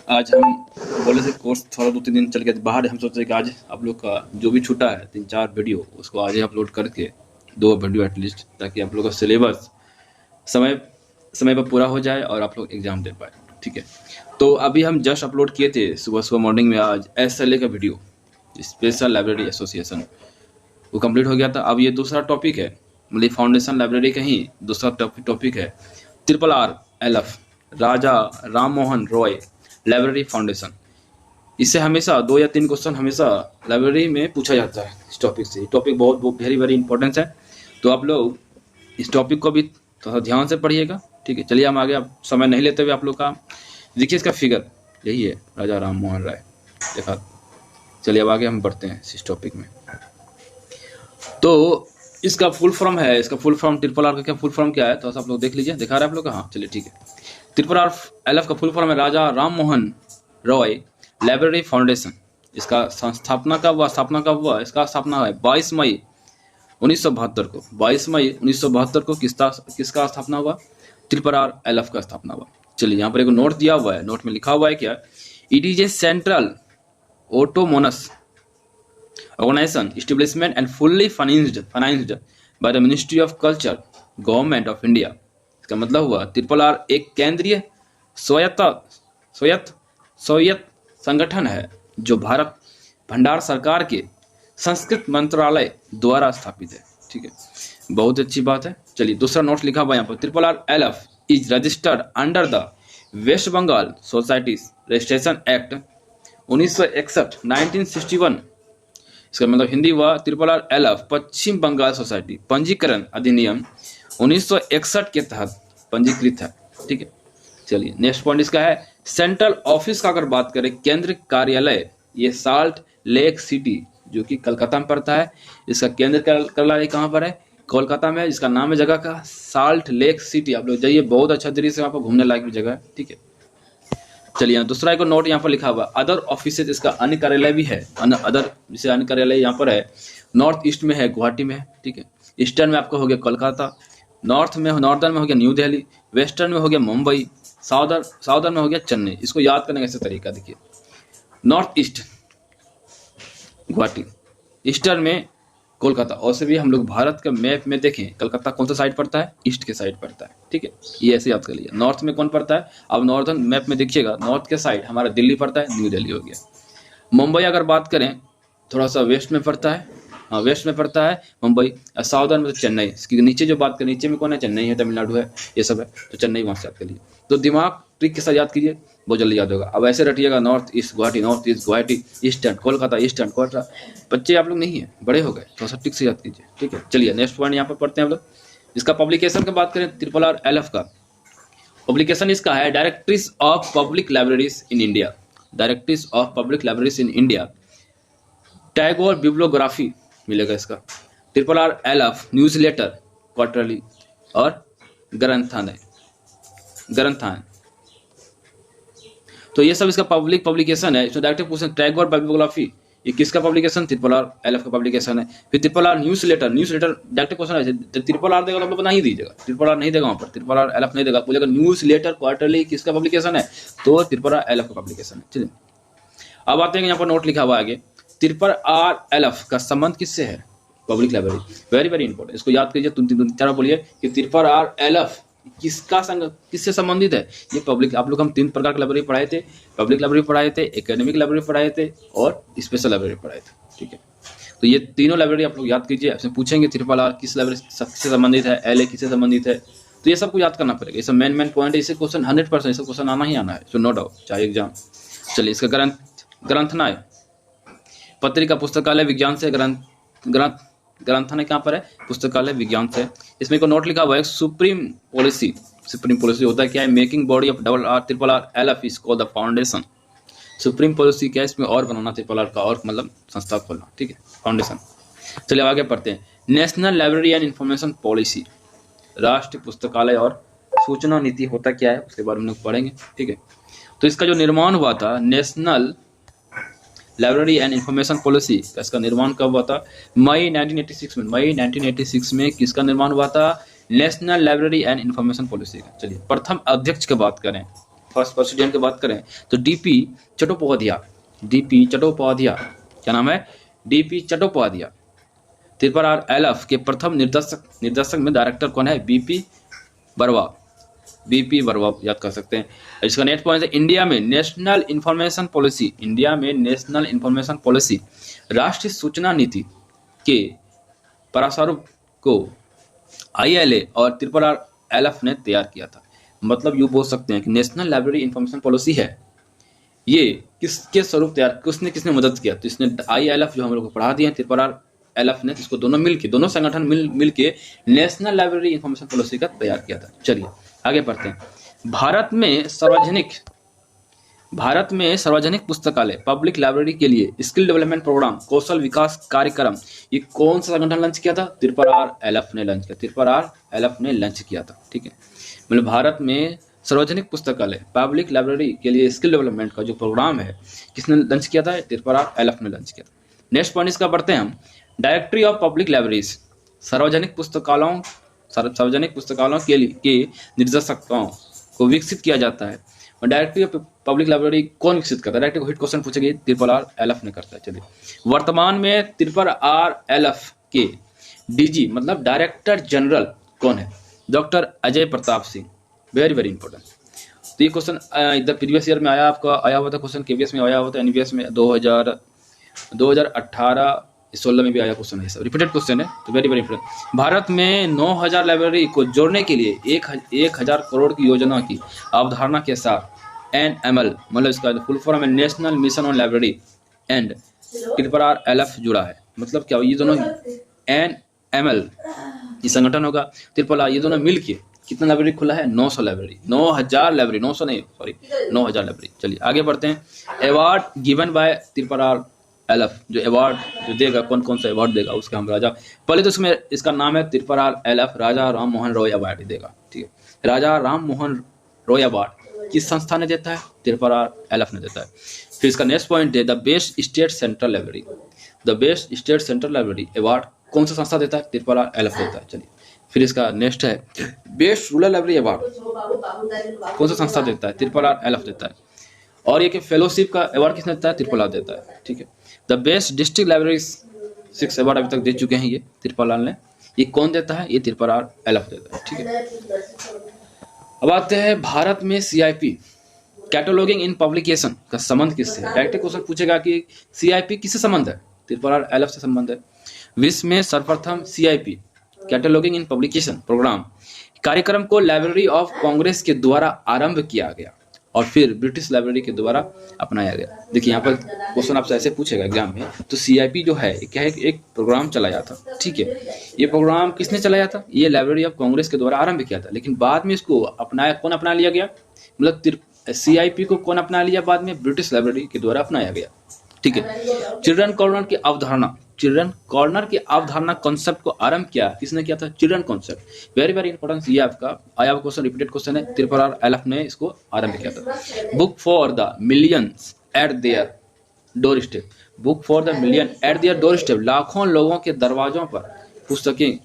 आज हम बोले थे कोर्स थोड़ा 2-3 दिन चल गया बाहर, हम सोचे कि आज आप लोग का जो भी छूटा है 3-4 वीडियो उसको आज ही अपलोड करके 2 वीडियो एटलीस्ट, ताकि आप लोग का सिलेबस समय समय पर पूरा हो जाए और आप लोग एग्जाम दे पाए। ठीक है, तो अभी हम जस्ट अपलोड किए थे सुबह सुबह मॉर्निंग में आज SLA का वीडियो, स्पेशल लाइब्रेरी एसोसिएशन, वो कंप्लीट हो गया था। अब ये दूसरा टॉपिक है, मतलब फाउंडेशन लाइब्रेरी का ही दूसरा टॉपिक है RRLF, राजा राम मोहन रॉय लाइब्रेरी फाउंडेशन। इससे हमेशा 2 या 3 क्वेश्चन हमेशा लाइब्रेरी में पूछा जाता है इस टॉपिक से। टॉपिक बहुत वेरी वेरी इंपॉर्टेंट है, तो आप लोग इस टॉपिक को भी थोड़ा ध्यान से पढ़िएगा। ठीक है, चलिए हम आगे, अब समय नहीं लेते हुए आप लोग का देखिए इसका फिगर, यही है राजा राम मोहन राय देखा। चलिए अब आगे हम बढ़ते हैं इस टॉपिक में। तो इसका फुल फॉर्म है, इसका फुल फॉर्म RRR का क्या फुल फॉर्म क्या है तो आप लोग देख लीजिए, दिखा रहे हैं आप लोग का। हाँ चलिए ठीक है, RRLF का फुल फॉर्म है राजा राम मोहन रॉय लाइब्रेरी फाउंडेशन। इसका स्थापना कब हुआ? इसका स्थापना है 22 मई 1972 को। 22 मई 1972 को किसका स्थापना हुआ? RRLF का स्थापना हुआ। चलिए यहाँ पर एक नोट दिया हुआ है, नोट में लिखा हुआ है क्या? It is a central autonomous organization establishment and fully financed by the Ministry of Culture, Government of India। इसका मतलब हुआ RRR एक केंद्रीय स्वायत्त संगठन है जो भारत भंडार सरकार के संस्कृत मंत्रालय द्वारा स्थापित है। ठीक है, बहुत अच्छी बात है। चलिए दूसरा नोट लिखा हुआ यहाँ पर, RRLF is registered under the West Bengal societies registration act 1961 1961। इसका मतलब हिंदी हुआ RRLF पश्चिम बंगाल सोसाइटी पंजीकरण अधिनियम 1961 के तहत पंजीकृत है। ठीक है, चलिए नेक्स्ट पॉइंट इसका है सेंट्रल ऑफिस का अगर बात करें, केंद्र कार्यालय, ये साल्ट लेक सिटी जो कि कलकत्ता में पड़ता है। इसका केंद्र कार्यालय कहाँ पर है? कोलकाता में। इसका नाम है जगह का साल्ट लेक सिटी। आप लोग जाइए, बहुत अच्छा दृश्य है, वहाँ पर घूमने लायक भी जगह है। ठीक है, चलिए दूसरा एक नोट यहाँ पर लिखा हुआ अदर ऑफिसेज, इसका अन्य कार्यालय भी है। अदर जैसे अन्य कार्यालय यहाँ पर है, नॉर्थ ईस्ट में है, गुवाहाटी में है। ठीक है, ईस्टर्न में आपको हो गया कोलकाता, नॉर्दर्न में हो गया न्यू दिल्ली, वेस्टर्न में हो गया मुंबई, साउदर्न में हो गया चेन्नई। इसको याद करने का ऐसा तरीका देखिए, नॉर्थ ईस्ट गुवाहाटी, ईस्टर्न में कोलकाता। और से भी हम लोग भारत के मैप में देखें, कलकत्ता कौन सा साइड पड़ता है? ईस्ट के साइड पड़ता है। ठीक है, ये ऐसे याद कर लीजिए। नॉर्थ में कौन पड़ता है? अब नॉर्दर्न मैप में देखिएगा, नॉर्थ के साइड हमारा दिल्ली पड़ता है, न्यू दिल्ली हो गया। मुंबई अगर बात करें थोड़ा सा वेस्ट में पड़ता है, हाँ वेस्ट में पड़ता है मुंबई। साउदर्न में तो चेन्नई, इसकी नीचे जो बात करें, नीचे में कौन है? चेन्नई है, तमिलनाडु है, ये सब है, तो चेन्नई वहाँ से याद कर लीजिए। तो दिमाग ट्रिक के साथ याद कीजिए, बहुत जल्दी याद होगा। अब ऐसे रटिएगा, north east Guwahati, eastern Kolkata. बच्चे आप लोग नहीं है, बड़े हो गए, थोड़ा सा ट्रिक से याद कीजिए। ठीक है, चलिए नेक्स्ट पॉइंट यहाँ पर पढ़ते हैं हम लोग। इसका पब्लिकेशन की बात करें, RRLF का पब्लिकेशन इसका है directories of public libraries in India. Directories of public libraries in India, Tagore bibliography मिलेगा इसका, RRLF न्यूज़लेटर क्वार्टरली और ग्रंथालय। तो ये सब इसका पब्लिकेशन है। इसमें डायरेक्ट क्वेश्चन, टैगोर बिब्लियोग्राफी ये किसका पब्लिकेशन? RRLF का पब्लिकेशन है। फिर RRR न्यूज़लेटर डायरेक्ट क्वेश्चन है, RRR देगा तो आप लोग नहीं दीजिएगा, RRR नहीं देगा वहाँ पर, RRLF नहीं देगा, पूछेगा न्यूज़लेटर क्वार्टरली किसका पब्लिकेशन है? तो RRLF का पब्लिकेशन है। चलिए अब आते हैं, यहाँ पर नोट लिखा हुआ आगे, RRLF का संबंध किससे है? Public library, very very important, इसको याद कीजिए। तुम चार बोलिए कि RRLF किससे संबंधित है? ये पब्लिक, आप लोग हम 3 प्रकार की लाइब्रेरी पढ़ाए थे, पब्लिक लाइब्रेरी पढ़ाए थे, एकेडमिक लाइब्रेरी पढ़ाए थे और स्पेशल लाइब्रेरी पढ़ाए थे। ठीक है, तो ये तीनों लाइब्रेरी आप लोग याद कीजिए। आपसे पूछेंगे RRR किस लाइब्रेरी किससे संबंधित है, LA किससे संबंधित है, तो ये सबको याद करना पड़ेगा। ये सब मेन पॉइंट है, इसे क्वेश्चन 100% इसे क्वेश्चन आना ही आना है, सो नो डाउट, चाहे एग्जाम। चलिए इसका ग्रंथनाय, पत्रिका पुस्तकालय विज्ञान से, ग्रंथालय कहाँ पर है? पुस्तकालय विज्ञान से। इसमें को नोट लिखा हुआ है सुप्रीम पॉलिसी होता है क्या है? Making body of RRLF is called the foundation. Supreme policy क्या है? इसमें और बनाना RRR का, और मतलब संस्था खोलना। ठीक है, फाउंडेशन। चलिए आगे पढ़ते हैं, national library and information policy, राष्ट्रीय पुस्तकालय और सूचना नीति होता क्या है उसके बारे में लोग पढ़ेंगे। ठीक है, तो इसका जो निर्माण हुआ था, national library and information policy का, इसका निर्माण कब हुआ था? मई 1986 में किसका निर्माण हुआ था? National library and information policy का। चलिए प्रथम अध्यक्ष की बात करें फर्स्ट प्रेसिडेंट की बात करें तो डीपी चट्टोपाध्याय, क्या नाम है, डीपी चट्टोपाध्याय। त्रिपुरा एलएफ के प्रथम निर्देशक में डायरेक्टर कौन है, बीपी बरवा याद कर सकते हैं। इसका नेक्स्ट पॉइंट है इंडिया में नेशनल इंफॉर्मेशन पॉलिसी राष्ट्रीय सूचना नीति के प्रारूप को आईएलए और त्रिपुरा एलएफ ने तैयार किया था। मतलब यूँ बोल सकते हैं कि नेशनल लाइब्रेरी इंफॉर्मेशन पॉलिसी है, ये किसके स्वरूप तैयार, किसने मदद किया, तो इसने आईएलएफ जो हम लोग को पढ़ा दिए, त्रिपुरा एलएफ ने, इसको दोनों संगठन मिल के नेशनल लाइब्रेरी इंफॉर्मेशन पॉलिसी का तैयार किया था। चलिए आगे बढ़ते हैं। भारत में सार्वजनिक पुस्तकालय पब्लिक लाइब्रेरी के लिए स्किल डेवलपमेंट प्रोग्राम, कौशल विकास कार्यक्रम, ये कौन सा संगठन लॉन्च किया था, त्रिपुरा एलएफ ने लॉन्च किया था। ठीक है, मतलब भारत में सार्वजनिक पुस्तकालय पब्लिक लाइब्रेरी के लिए स्किल डेवलपमेंट का जो प्रोग्राम है किसने लॉन्च किया था, त्रिपुरा एलएफ ने लॉन्च किया था। नेक्स्ट पॉइंट इसका बढ़ते हैं हम। डायरेक्टरी ऑफ पब्लिक लाइब्रेरीज, सार्वजनिक पुस्तकालयों के निर्देशकों को विकसित किया जाता है। और डायरेक्टरी ऑफ पब्लिक लाइब्रेरी कौन विकसित करता है, डायरेक्टरी हिट क्वेश्चन पूछेगी, त्रिपुरा एलएफ ने करता है। चलिए, वर्तमान में त्रिपुरा एलएफ के डीजी मतलब डायरेक्टर जनरल कौन है, doctor Ajay Pratap Singh. Very very important. तो ये क्वेश्चन इधर प्रीवियस ईयर में आया हुआ था क्वेश्चन, केवीएस में आया हुआ था, एनवीएस में 2018-16 में भी आया क्वेश्चन है, सब रिपीटेड क्वेश्चन है, तो वेरी वेरी इंपॉर्टेंट। भारत में 9000 लाइब्रेरी को जोड़ने के लिए 1000 करोड़ की योजना की अवधारणा के साथ एनएमएल मतलब इसका फुल फॉर्म है national mission on library and Tripura LF जुड़ा है। मतलब क्या, ये दोनों एनएमएल ये संगठन होगा, त्रिपुरा, ये दोनों मिलके कितना लाइब्रेरी खुला है, 900 लाइब्रेरी, 9000 लाइब्रेरी, 900 नहीं सॉरी 9000 लाइब्रेरी। चलिए आगे बढ़ते हैं। Award given by Tripura LF, जो अवार्ड जो देगा, कौन सा अवार्ड देगा उसका हम राजा, पहले तो इसमें इसका नाम है त्रिपुरा एलएफ राजा राम मोहन रॉय अवार्ड देगा। ठीक है, राजा राम मोहन रॉय अवार्ड किस संस्था ने देता है, त्रिपुरा एलएफ ने देता है। फिर इसका नेक्स्ट पॉइंट है the best state central library award कौन सा संस्था देता है, त्रिपुरा एलएफ देता है। चलिए, फिर इसका नेक्स्ट है बेस्ट रूरल लाइब्रेरी अवार्ड कौन सा संस्था देता है, त्रिपुरा एलएफ देता है। और ये कि फेलोशिप का अवार्ड किसने देता है, त्रिपुरा देता है। ठीक है, the best district library 6 award अभी तक दे चुके हैं ये त्रिपुरा ने, ये कौन देता है, ये त्रिपुरा एलएफ देता है। ठीक है, अब आते हैं भारत में सीआईपी कैटलॉगिंग इन पब्लिकेशन का संबंध किससे है। डायरेक्ट क्वेश्चन पूछेगा कि सीआईपी किससे संबंध है, त्रिपुरा एलएफ से संबंध है। विश्व में सर्वप्रथम सीआईपी कैटलॉगिंग इन पब्लिकेशन प्रोग्राम कार्यक्रम को लाइब्रेरी ऑफ कांग्रेस के द्वारा आरंभ किया गया और फिर ब्रिटिश लाइब्रेरी के द्वारा अपनाया गया। देखिए यहाँ पर क्वेश्चन आपसे ऐसे पूछेगा एग्जाम में, तो सीआईपी जो है क्या है, एक प्रोग्राम चलाया था। ठीक है, ये प्रोग्राम किसने चलाया था, ये लाइब्रेरी ऑफ कांग्रेस के द्वारा आरंभ किया था, लेकिन बाद में इसको कौन अपना लिया गया, मतलब सीआईपी को कौन अपना लिया बाद में, ब्रिटिश लाइब्रेरी के द्वारा अपनाया गया। ठीक है, चिल्ड्रन कॉर्नर की अवधारणा कॉन्सेप्ट को आरंभ किया, किसने किया था, children concept. Very very important, ये आपका आया क्वेश्चन, रिपीटेड क्वेश्चन है, त्रिपुरा एलएफ ने इसको आरंभ किया था। Book for the millions eight their door step, लाखों लोगों के दरवाजों पर पुस्तकें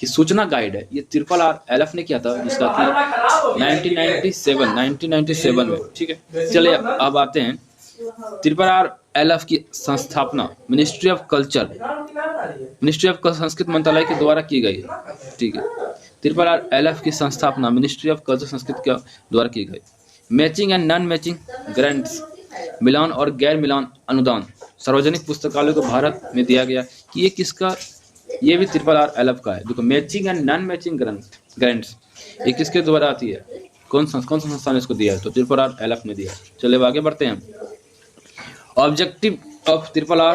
की सूचना गाइड है, ये त्रिपुरा एलएफ ने किया था, जिसका कि 1997 में। ठीक है, चलिए अब आते हैं त्रिपुरा एलएफ की स्थापना मिनिस्ट्री ऑफ संस्कृत मंत्रालय के द्वारा की गई। ठीक है, त्रिपुरा एलएफ की संस्थापना मिनिस्ट्री ऑफ कल्चर संस्कृत के द्वारा की गई। Matching and non matching grants, मिलान और गैर मिलान अनुदान सार्वजनिक पुस्तकालय को भारत में दिया गया कि ये किसका, ये भी त्रिपुरा एलएफ का है। देखो, matching and non matching grants ये किसके द्वारा आती है, कौन सा संस्था ने इसको दिया है, तो त्रिपुरा एलएफ ने दिया। चलिए आगे बढ़ते हैं। ऑब्जेक्टिव ऑफ त्रिपुरा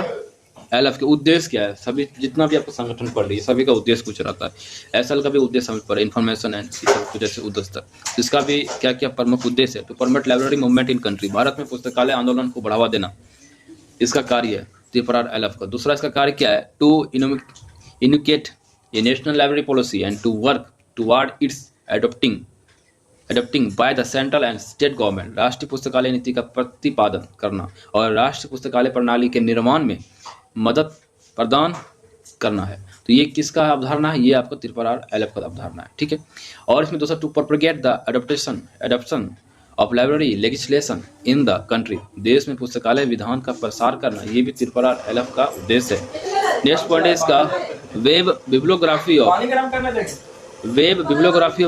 एलएफ के उद्देश्य क्या है, सभी जितना भी आपको संगठन पढ़ रही है सभी का उद्देश्य कुछ रहता है। एसएल का भी उद्देश्य समझ पर इन्फॉर्मेशन एंड कुछ ऐसे उद्देश्य, इसका भी क्या क्या प्रमुख उद्देश्य है, तो promote library movement in country, Bharat में पुस्तकालय आंदोलन को बढ़ावा देना इसका कार्य है त्रिपुरा एलएफ का। दूसरा इसका कार्य क्या है, to initiate a national library policy and to work toward its adopting by the central and state government, राष्ट्रीय पुस्तकालय नीति का प्रतिपादन करना और राष्ट्रीय पुस्तकालय प्रणाली के निर्माण में मदद प्रदान करना है। तो ये किसका अवधारणा है, ये आपको त्रिपुरा एलएफ का अवधारणा है। ठीक है, और इसमें दूसरा to propagate the adoption of library legislation in the country, देश में पुस्तकालय विधान का प्रसार करना, ये भी त्रिपुरा एलएफ का उद्देश्य है। नेक्स्ट पॉइंट है इसका web bibliography of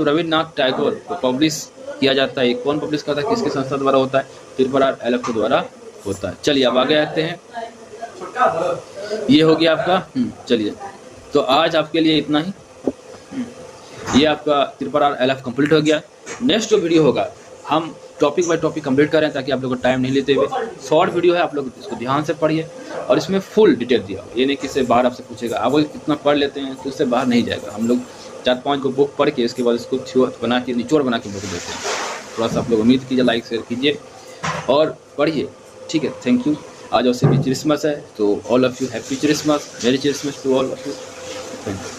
Rabindranath Tagore को पब्लिश किया जाता है। कौन पब्लिश करता है, किसकी संस्था द्वारा होता है, त्रिपुरा एलएफ के द्वारा होता है। चलिए अब आगे आते हैं, ये हो गया आपका। चलिए तो आज आपके लिए इतना ही, ये आपका त्रिपुरा एलएफ कंप्लीट हो गया। नेक्स्ट जो वीडियो होगा हम टॉपिक बाय टॉपिक कंप्लीट करें ताकि आप लोग को टाइम नहीं लेते हुए। शॉर्ट वीडियो है, आप लोग इसको ध्यान से पढ़िए और इसमें फुल डिटेल दिया हो, ये नहीं कि इससे बाहर आपसे पूछेगा। आप कितना पढ़ लेते हैं तो उससे बाहर नहीं जाएगा। हम लोग 4-5 को बुक पढ़ के इसके बाद इसको बना के निचोड़ बना के बुक देते हैं। थोड़ा सा आप लोग उम्मीद कीजिए, लाइक शेयर कीजिए और पढ़िए, ठीक है। Thank you. आज वैसे भी क्रिसमस है तो all of you happy Christmas, merry Christmas to all of you. Thank you.